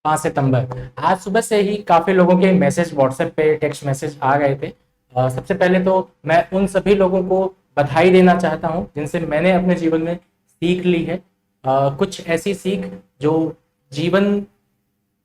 5 सितंबर। आज सुबह से ही काफी लोगों के मैसेज व्हाट्सएप पे टेक्स्ट मैसेज आ गए थे। सबसे पहले तो मैं उन सभी लोगों को बधाई देना चाहता हूं जिनसे मैंने अपने जीवन में सीख ली है। कुछ ऐसी सीख जो जीवन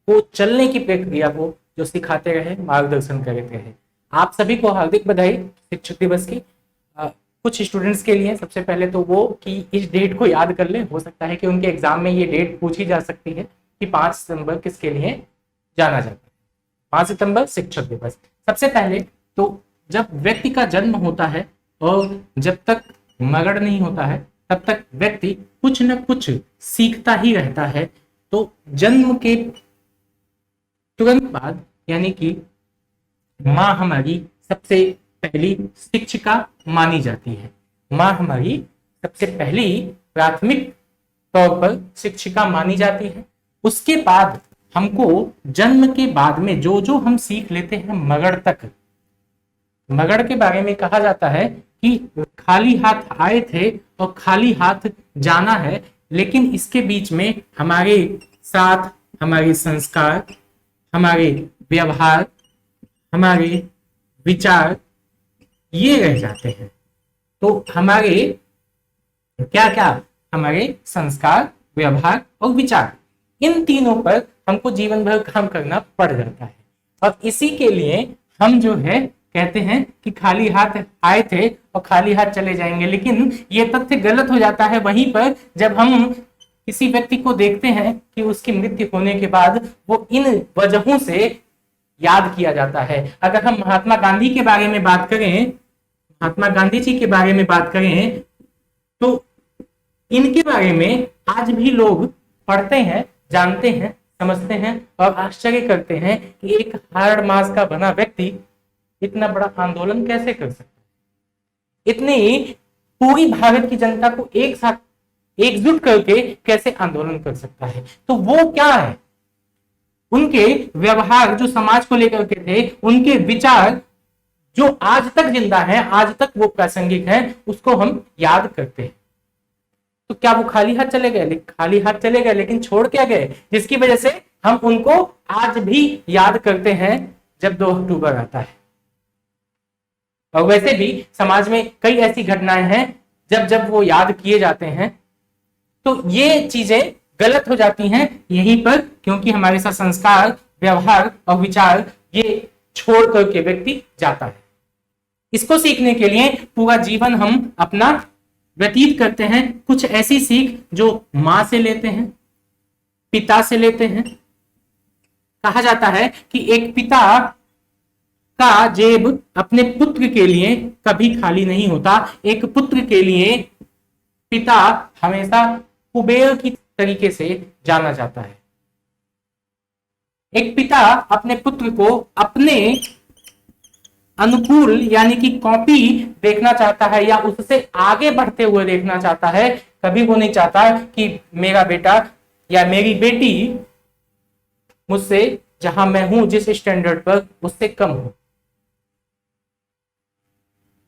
को चलने की प्रक्रिया को जो सिखाते रहे, मार्गदर्शन करते रहे। आप सभी को हार्दिक बधाई शिक्षक दिवस की। कुछ स्टूडेंट्स के लिए सबसे पहले तो वो कि इस डेट को याद कर ले। हो सकता है कि उनके एग्जाम में ये डेट पूछी जा सकती है कि 5 सितंबर किसके लिए जाना जाता है। 5 सितंबर शिक्षक दिवस। सबसे पहले तो जब व्यक्ति का जन्म होता है और जब तक मरण नहीं होता है तब तक व्यक्ति कुछ न कुछ सीखता ही रहता है। तो जन्म के तुरंत बाद यानी कि माँ हमारी सबसे पहली शिक्षिका मानी जाती है। माँ हमारी सबसे पहली प्राथमिक तौर पर शिक्षिका मानी जाती है। उसके बाद हमको जन्म के बाद में जो जो हम सीख लेते हैं मगड़ तक। मगड़ के बारे में कहा जाता है कि खाली हाथ आए थे और खाली हाथ जाना है, लेकिन इसके बीच में हमारे साथ हमारे संस्कार, हमारे व्यवहार, हमारे विचार ये रह जाते हैं। तो हमारे क्या क्या, हमारे संस्कार, व्यवहार और विचार, इन तीनों पर हमको जीवन भर काम करना पड़ जाता है। और इसी के लिए हम जो है कहते हैं कि खाली हाथ आए थे और खाली हाथ चले जाएंगे, लेकिन ये तथ्य गलत हो जाता है वहीं पर जब हम किसी व्यक्ति को देखते हैं कि उसकी मृत्यु होने के बाद वो इन वजहों से याद किया जाता है। अगर हम महात्मा गांधी के बारे में बात करें, महात्मा गांधी जी के बारे में बात करें, तो इनके बारे में आज भी लोग पढ़ते हैं, जानते हैं, समझते हैं और आश्चर्य करते हैं कि एक हाड़ मास का बना व्यक्ति इतना बड़ा आंदोलन कैसे कर सकता है, इतनी पूरी भारत की जनता को एक साथ एकजुट करके कैसे आंदोलन कर सकता है। तो वो क्या है, उनके व्यवहार जो समाज को लेकर के थे, उनके विचार जो आज तक जिंदा है, आज तक वो प्रासंगिक है, उसको हम याद करते हैं। तो क्या वो खाली हाथ चले गए? खाली हाथ चले गए, लेकिन छोड़ क्या गए जिसकी वजह से हम उनको आज भी याद करते हैं जब 2 अक्टूबर आता है। और वैसे भी समाज में कई ऐसी घटनाएं हैं जब जब वो याद किए जाते हैं तो ये चीजें गलत हो जाती हैं यहीं पर, क्योंकि हमारे साथ संस्कार, व्यवहार और विचार ये छोड़ करके व्यक्ति जाता है। इसको सीखने के लिए पूरा जीवन हम अपना व्यतीत करते हैं। कुछ ऐसी सीख जो मां से लेते हैं, पिता से लेते हैं। कहा जाता है कि एक पिता का जेब अपने पुत्र के लिए कभी खाली नहीं होता। एक पुत्र के लिए पिता हमेशा कुबेर की तरीके से जाना जाता है। एक पिता अपने पुत्र को अपने अनुकूल यानी कि कॉपी देखना चाहता है या उससे आगे बढ़ते हुए देखना चाहता है। कभी वो नहीं चाहता कि मेरा बेटा या मेरी बेटी मुझसे, जहां मैं हूं जिस स्टैंडर्ड पर, उससे कम हो।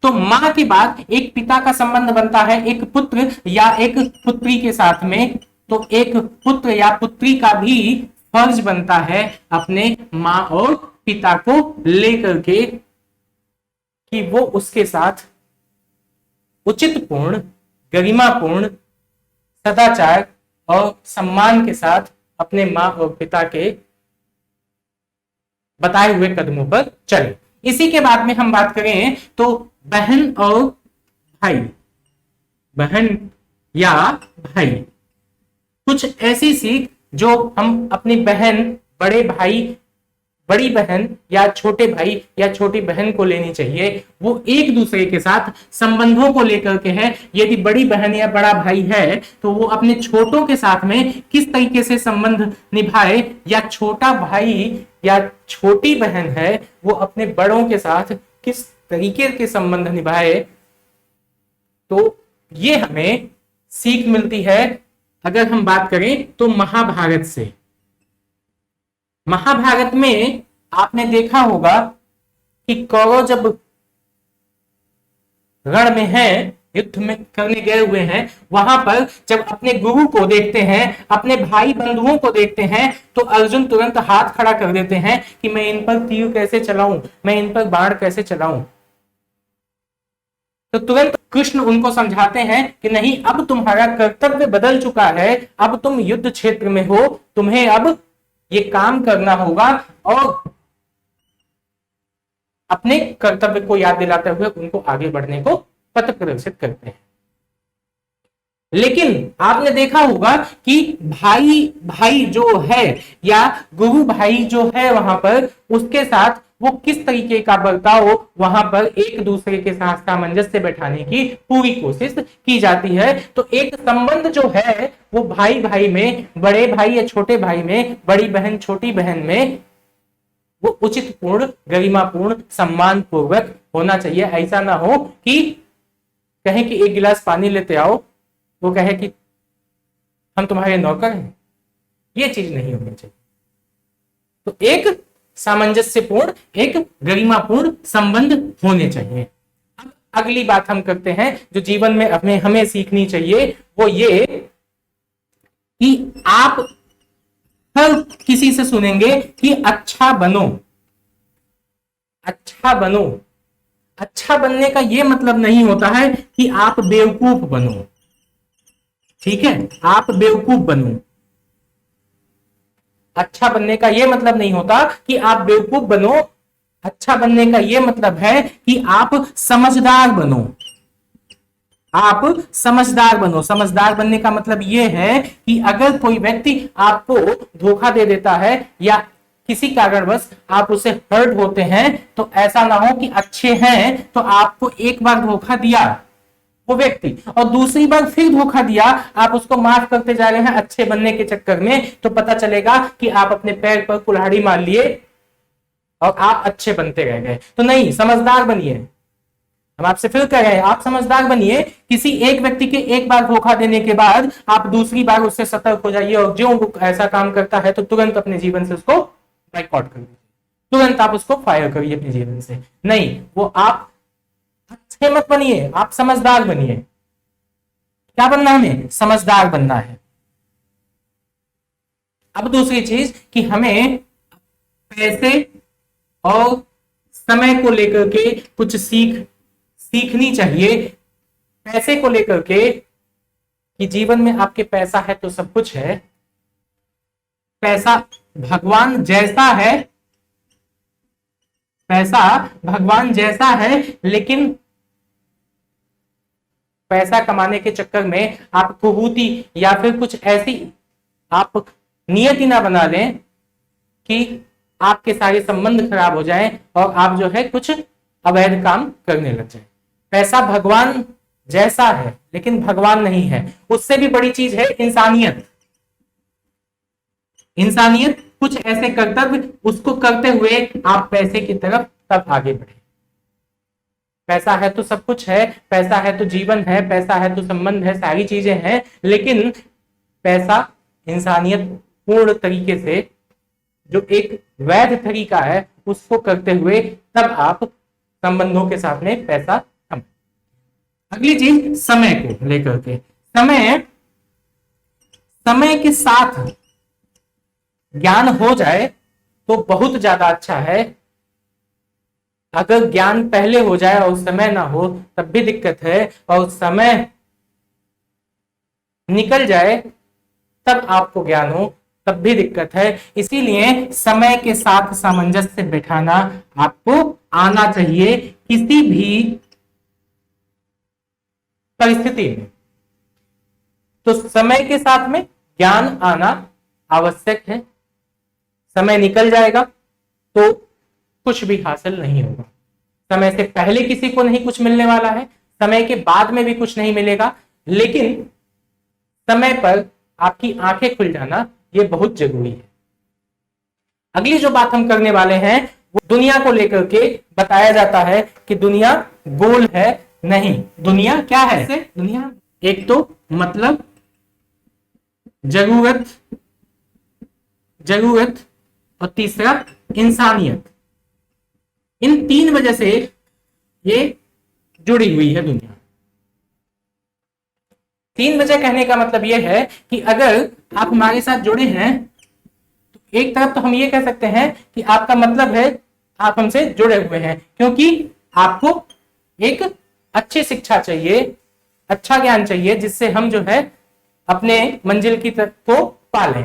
तो मां के बाद एक पिता का संबंध बनता है एक पुत्र या एक पुत्री के साथ में। तो एक पुत्र या पुत्री का भी फर्ज बनता है अपने मां और पिता को लेकर के कि वो उसके साथ उचित पूर्ण, गरिमापूर्ण, सदाचार और सम्मान के साथ अपने मां और पिता के बताए हुए कदमों पर चले। इसी के बाद में हम बात करें तो बहन और भाई, बहन या भाई, कुछ ऐसी सीख जो हम अपनी बहन, बड़े भाई, बड़ी बहन या छोटे भाई या छोटी बहन को लेनी चाहिए। वो एक दूसरे के साथ संबंधों को लेकर के है। यदि बड़ी बहन या बड़ा भाई है तो वो अपने छोटों के साथ में किस तरीके से संबंध निभाए, या छोटा भाई या छोटी बहन है वो अपने बड़ों के साथ किस तरीके के संबंध निभाए। तो ये हमें सीख मिलती है। अगर हम बात करें तो महाभारत से, महाभारत में आपने देखा होगा कि कौरव जब रण में है, युद्ध में करने गए हुए हैं, वहां पर जब अपने गुरु को देखते हैं, अपने भाई बंधुओं को देखते हैं, तो अर्जुन तुरंत हाथ खड़ा कर देते हैं कि मैं इन पर तीर कैसे चलाऊं, मैं इन पर बाण कैसे चलाऊं। तो तुरंत कृष्ण उनको समझाते हैं कि नहीं, अब तुम्हारा कर्तव्य बदल चुका है, अब तुम युद्ध क्षेत्र में हो, तुम्हें अब ये काम करना होगा। और अपने कर्तव्य को याद दिलाते हुए उनको आगे बढ़ने को पथ प्रदर्शित करते हैं। लेकिन आपने देखा होगा कि भाई भाई जो है या गुरु भाई जो है वहां पर, उसके साथ वो किस तरीके का बर्ताव वहां पर एक दूसरे के साथ सामंजस्य बैठाने की पूरी कोशिश की जाती है। तो एक संबंध जो है वो भाई भाई में, बड़े भाई या छोटे भाई में, बड़ी बहन छोटी बहन में, वो उचित पूर्ण, गरिमापूर्ण, सम्मान पूर्वक होना चाहिए। ऐसा ना हो कि कहें कि एक गिलास पानी लेते आओ, वो कहे कि हम तुम्हारे नौकर हैं। ये चीज नहीं होनी चाहिए। तो एक सामंजस्यपूर्ण, एक गरिमापूर्ण संबंध होने चाहिए। अब अगली बात हम करते हैं जो जीवन में हमें सीखनी चाहिए, वो ये कि आप हर किसी से सुनेंगे कि अच्छा बनो, अच्छा बनो। अच्छा बनने का यह मतलब नहीं होता है कि आप बेवकूफ बनो। ठीक है, आप बेवकूफ बनो। अच्छा बनने का यह मतलब नहीं होता कि आप बेवकूफ बनो। अच्छा बनने का यह मतलब है कि आप समझदार बनो। आप समझदार बनो। समझदार बनने का मतलब यह है कि अगर कोई व्यक्ति आपको धोखा दे देता है या किसी कारणवश आप उसे हर्ट होते हैं, तो ऐसा ना हो कि अच्छे हैं तो आपको एक बार धोखा दिया वो व्यक्ति और दूसरी बार फिर धोखा दिया, आप उसको माफ करते जा रहे हैं अच्छे बनने के चक्कर में, तो पता चलेगा कि आप अपने पैर पर कुल्हाड़ी मार लिए और आप अच्छे बनते रह गए। तो नहीं, समझदार बनिए। हम आपसे फिर कह रहे हैं, आप समझदार बनिए। किसी एक व्यक्ति के एक बार धोखा देने के बाद आप दूसरी बार उससे सतर्क हो जाइए और जो वो ऐसा काम करता है तो तुरंत अपने जीवन से उसको बाइकआउट कर दीजिए, तुरंत आप उसको फायर करिए अपने जीवन से। नहीं, वो आप अच्छे मत बनिए, आप समझदार बनिए। क्या बनना, हमें समझदार बनना है। अब दूसरी चीज कि हमें पैसे और समय को लेकर के कुछ सीखनी चाहिए। पैसे को लेकर के कि जीवन में आपके पैसा है तो सब कुछ है। पैसा भगवान जैसा है, पैसा भगवान जैसा है, लेकिन पैसा कमाने के चक्कर में आप कुहूती या फिर कुछ ऐसी आप नियति ना बना लें कि आपके सारे संबंध खराब हो जाएं और आप जो है कुछ अवैध काम करने लग जाए। पैसा भगवान जैसा है लेकिन भगवान नहीं है। उससे भी बड़ी चीज है इंसानियत। इंसानियत, कुछ ऐसे कर्तव्य, उसको करते हुए आप पैसे की तरफ तब आगे बढ़े। पैसा है तो सब कुछ है, पैसा है तो जीवन है, पैसा है तो संबंध है, सारी चीजें हैं, लेकिन पैसा इंसानियत पूर्ण तरीके से, जो एक वैध तरीका है, उसको करते हुए तब आप संबंधों के साथ में पैसा कम। अगली चीज समय को लेकर के, समय के साथ ज्ञान हो जाए तो बहुत ज्यादा अच्छा है। अगर ज्ञान पहले हो जाए और समय ना हो तब भी दिक्कत है, और समय निकल जाए तब आपको ज्ञान हो तब भी दिक्कत है। इसीलिए समय के साथ सामंजस्य बिठाना आपको आना चाहिए किसी भी परिस्थिति में। तो समय के साथ में ज्ञान आना आवश्यक है। समय निकल जाएगा तो कुछ भी हासिल नहीं होगा। समय से पहले किसी को नहीं कुछ मिलने वाला है, समय के बाद में भी कुछ नहीं मिलेगा, लेकिन समय पर आपकी आंखें खुल जाना यह बहुत जरूरी है। अगली जो बात हम करने वाले हैं वो दुनिया को लेकर के बताया जाता है कि दुनिया गोल है। नहीं, दुनिया क्या है? दुनिया एक तो मतलब जरूरत और तीसरा इंसानियत। इन तीन वजह से ये जुड़ी हुई है दुनिया। 3 बजे कहने का मतलब यह है कि अगर आप हमारे साथ जुड़े हैं तो एक तरफ तो हम ये कह सकते हैं कि आपका मतलब है आप हमसे जुड़े हुए हैं, क्योंकि आपको एक अच्छी शिक्षा चाहिए, अच्छा ज्ञान चाहिए, जिससे हम जो है अपने मंजिल की तरफ को पालें।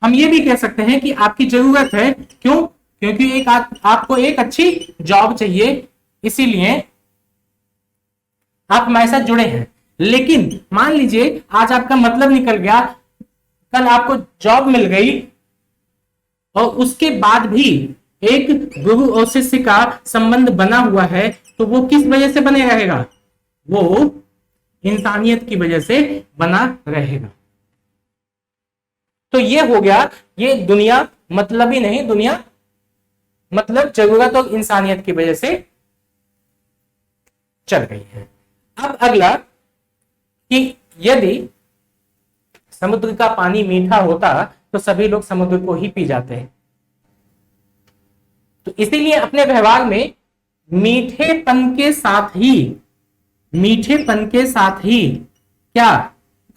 हम ये भी कह सकते हैं कि आपकी जरूरत है, क्यों? क्योंकि आपको एक अच्छी जॉब चाहिए, इसीलिए आप हमारे साथ जुड़े हैं। लेकिन मान लीजिए आज आपका मतलब निकल गया, कल आपको जॉब मिल गई और उसके बाद भी एक गुरु और शिष्य का संबंध बना हुआ है, तो वो किस वजह से बने रहेगा? वो इंसानियत की वजह से बना रहेगा। तो ये हो गया, ये दुनिया मतलब ही नहीं, दुनिया मतलब जरूरत और इंसानियत की वजह से चल गई है। अब अगला कि यदि समुद्र का पानी मीठा होता तो सभी लोग समुद्र को ही पी जाते हैं। तो इसीलिए अपने व्यवहार में मीठेपन के साथ ही क्या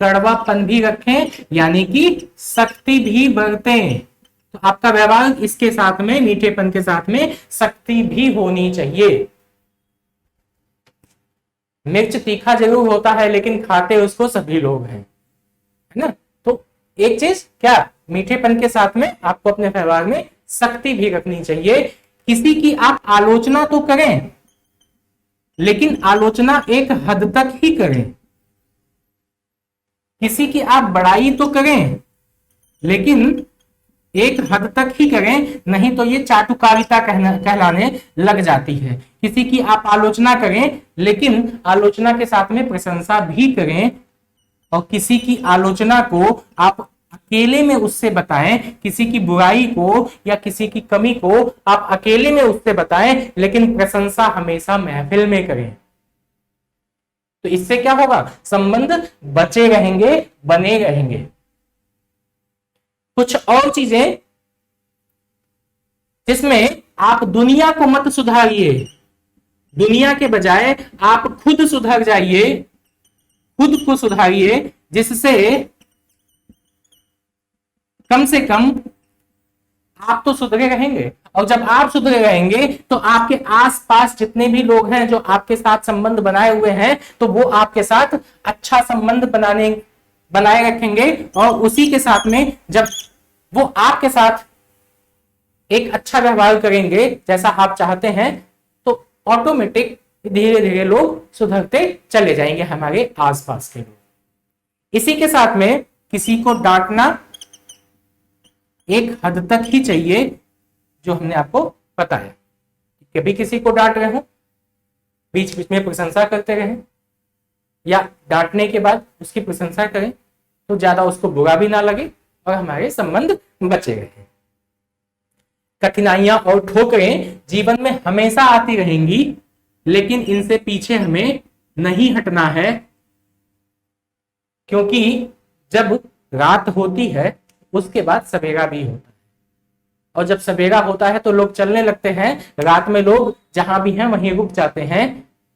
कड़वापन भी रखें, यानी कि सख्ती भी बरतें। तो आपका व्यवहार इसके साथ में, मीठेपन के साथ में सख्ती भी होनी चाहिए। मिर्च तीखा जरूर होता है लेकिन खाते उसको सभी लोग हैं, है ना? तो एक चीज क्या, मीठेपन के साथ में आपको अपने व्यवहार में सख्ती भी रखनी चाहिए। किसी की आप आलोचना तो करें, लेकिन आलोचना एक हद तक ही करें। किसी की आप बड़ाई तो करें, लेकिन एक हद तक ही करें, नहीं तो ये चाटुकारिता कहलाने लग जाती है। किसी की आप आलोचना करें, लेकिन आलोचना के साथ में प्रशंसा भी करें, और किसी की आलोचना को आप अकेले में उससे बताएं, किसी की बुराई को या किसी की कमी को आप अकेले में उससे बताएं, लेकिन प्रशंसा हमेशा महफिल में करें। तो इससे क्या होगा? संबंध बचे रहेंगे, बने रहेंगे। कुछ और चीजें जिसमें आप दुनिया को मत सुधारिए, दुनिया के बजाय आप खुद सुधर जाइए, खुद को सुधारिए, जिससे कम से कम आप तो सुधरे रहेंगे। और जब आप सुधरे रहेंगे तो आपके आसपास जितने भी लोग हैं जो आपके साथ संबंध बनाए हुए हैं, तो वो आपके साथ अच्छा संबंध बनाए रखेंगे, और उसी के साथ में जब वो आपके साथ एक अच्छा व्यवहार करेंगे जैसा आप चाहते हैं, तो ऑटोमेटिक धीरे धीरे लोग सुधरते चले जाएंगे, हमारे आसपास के लोग। इसी के साथ में किसी को डांटना एक हद तक ही चाहिए, जो हमने आपको बताया। कभी किसी को डांट रहे हो, बीच बीच में प्रशंसा करते रहे, या डांटने के बाद उसकी प्रशंसा करें तो ज्यादा उसको बुरा भी ना लगे और हमारे संबंध बचे रहे। कठिनाइयां और ठोकरें जीवन में हमेशा आती रहेंगी, लेकिन इनसे पीछे हमें नहीं हटना है, क्योंकि जब रात होती है उसके बाद सवेरा भी होता है, और जब सवेरा होता है तो लोग चलने लगते हैं, रात में लोग जहां भी हैं वहीं रुक जाते हैं।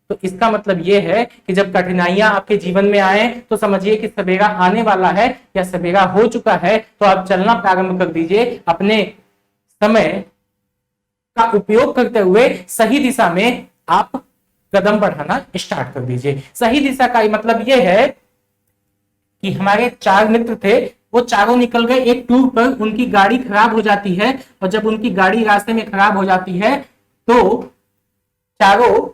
तो इसका मतलब यह है कि जब कठिनाइयां आपके जीवन में आए तो समझिए कि सवेरा आने वाला है या सवेरा हो चुका है, तो आप चलना प्रारंभ कर दीजिए। अपने समय का उपयोग करते हुए सही दिशा में आप कदम बढ़ाना स्टार्ट कर दीजिए। सही दिशा का मतलब यह है कि हमारे 4 मित्र थे, वो चारों निकल गए एक टूर पर, उनकी गाड़ी खराब हो जाती है, और जब उनकी गाड़ी रास्ते में खराब हो जाती है तो चारों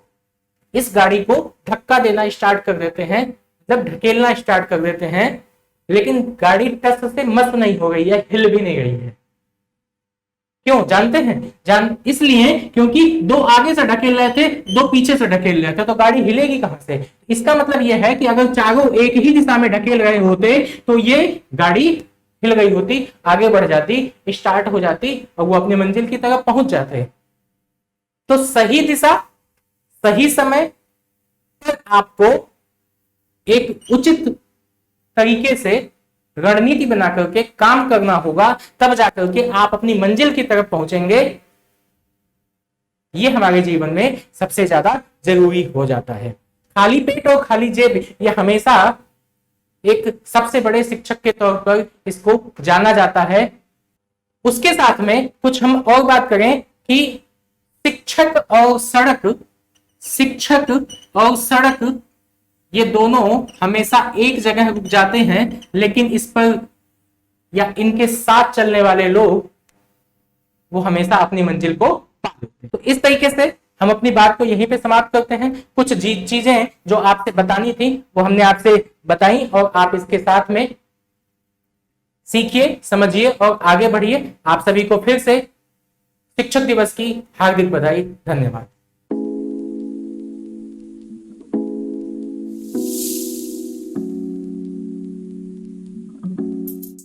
इस गाड़ी को धक्का देना स्टार्ट कर देते हैं, जब ढकेलना स्टार्ट कर देते हैं, लेकिन गाड़ी टस से मस नहीं हो गई है, हिल भी नहीं गई है। क्यों जानते हैं? इसलिए क्योंकि 2 आगे से ढकेल रहे थे, 2 पीछे से ढकेल रहे थे, तो गाड़ी हिलेगी कहां से? इसका मतलब यह है कि अगर चारों एक ही दिशा में ढकेल रहे होते तो ये गाड़ी हिल गई होती, आगे बढ़ जाती, स्टार्ट हो जाती, और वो अपनी मंजिल की तरफ पहुंच जाते। तो सही दिशा, सही समय पर आपको एक उचित तरीके से रणनीति बना करके काम करना होगा, तब जाकर के आप अपनी मंजिल की तरफ पहुंचेंगे। ये हमारे जीवन में सबसे ज्यादा जरूरी हो जाता है। खाली पेट और खाली जेब ये हमेशा एक सबसे बड़े शिक्षक के तौर पर इसको जाना जाता है। उसके साथ में कुछ हम और बात करें कि शिक्षक और सड़क, शिक्षक और सड़क ये दोनों हमेशा एक जगह रुक जाते हैं, लेकिन इस पर या इनके साथ चलने वाले लोग वो हमेशा अपनी मंजिल को पा लेते हैं। तो इस तरीके से हम अपनी बात को यहीं पे समाप्त करते हैं। कुछ चीजें जो आपसे बतानी थी वो हमने आपसे बताई, और आप इसके साथ में सीखिए, समझिए और आगे बढ़िए। आप सभी को फिर से शिक्षक दिवस की हार्दिक बधाई। धन्यवाद।